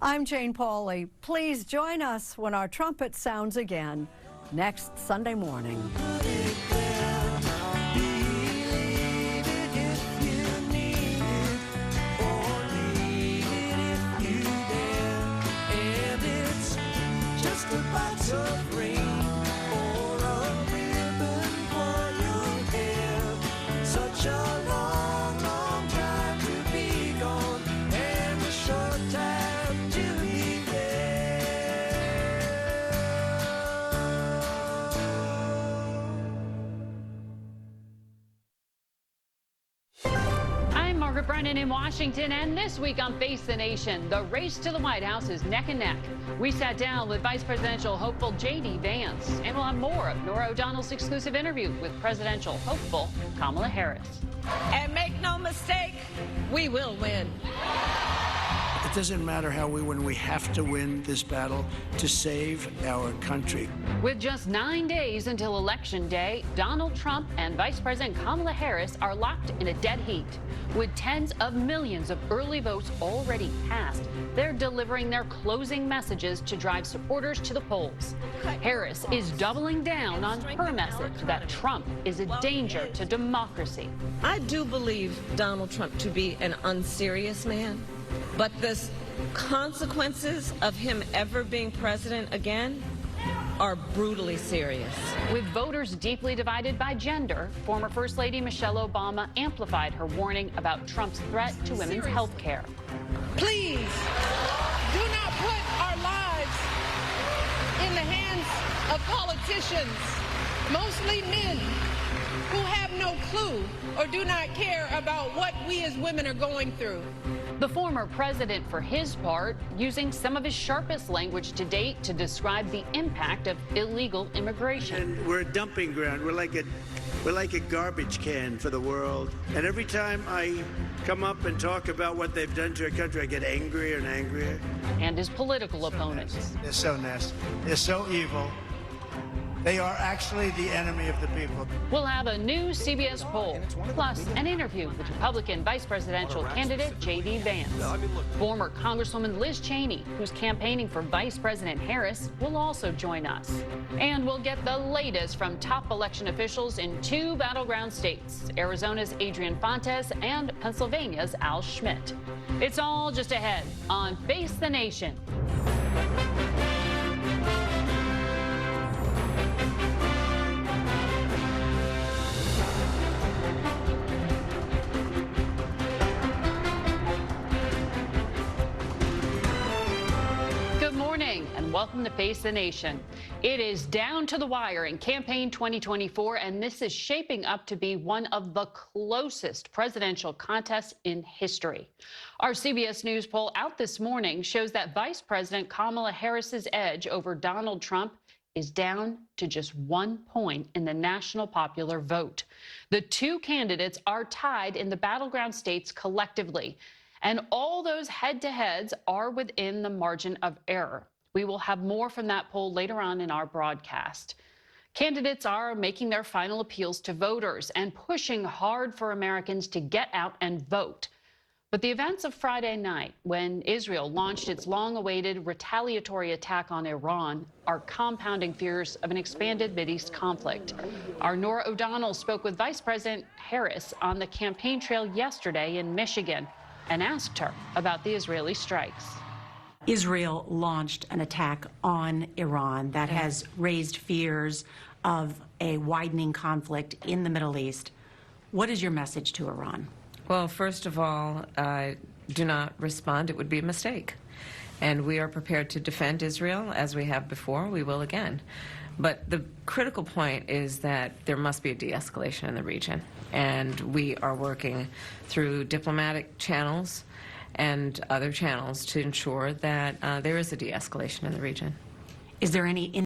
I'm Jane Pauley. Please join us when our trumpet sounds again next Sunday morning. Margaret Brennan in Washington, and this week on Face the Nation, the race to the White House is neck and neck. We sat down with Vice Presidential hopeful J.D. Vance, and we'll have more of Norah O'Donnell's exclusive interview with presidential hopeful Kamala Harris. And make no mistake, we will win. It doesn't matter how we win. We have to win this battle to save our country. With just 9 days until Election Day, Donald Trump and Vice President Kamala Harris are locked in a dead heat. With tens of millions of early votes already cast, they're delivering their closing messages to drive supporters to the polls. Harris is doubling down on her message that Trump is a danger to democracy. I do believe Donald Trump to be an unserious man, but the consequences of him ever being president again are brutally serious. With voters deeply divided by gender, former First Lady Michelle Obama amplified her warning about Trump's threat to women's health care. Please do not put our lives in the hands of politicians, mostly men, who have no clue or do not care about what we as women are going through. The former president, for his part, using some of his sharpest language to date to describe the impact of illegal immigration. And we're a dumping ground. We're like a garbage can for the world. And every time I come up and talk about what they've done to our country, I get angrier and angrier. And his political opponents. They're so nasty. They're so evil. They are actually the enemy of the people. We'll have a new CBS poll, plus an interview with Republican vice presidential candidate J.D. Vance. Former Congresswoman Liz Cheney, who's campaigning for Vice President Harris, will also join us. And we'll get the latest from top election officials in two battleground states, Arizona's Adrian Fontes and Pennsylvania's Al Schmidt. It's all just ahead on Face the Nation. Welcome to Face the Nation. It is down to the wire in campaign 2024, and this is shaping up to be one of the closest presidential contests in history. Our CBS News poll out this morning shows that Vice President Kamala Harris's edge over Donald Trump is down to just 1 point in the national popular vote. The two candidates are tied in the battleground states collectively, and all those head-to-heads are within the margin of error. We will have more from that poll later on in our broadcast. Candidates are making their final appeals to voters and pushing hard for Americans to get out and vote. But the events of Friday night, when Israel launched its long-awaited retaliatory attack on Iran, are compounding fears of an expanded Mideast conflict. Our Norah O'Donnell spoke with Vice President Harris on the campaign trail yesterday in Michigan and asked her about the Israeli strikes. Israel launched an attack on Iran that has raised fears of a widening conflict in the Middle East. What is your message to Iran? Well, first of all, do not respond. It would be a mistake. And we are prepared to defend Israel as we have before. We will again. But the critical point is that there must be a de-escalation in the region. And we are working through diplomatic channels and other channels to ensure that there is a de-escalation in the region. Is there any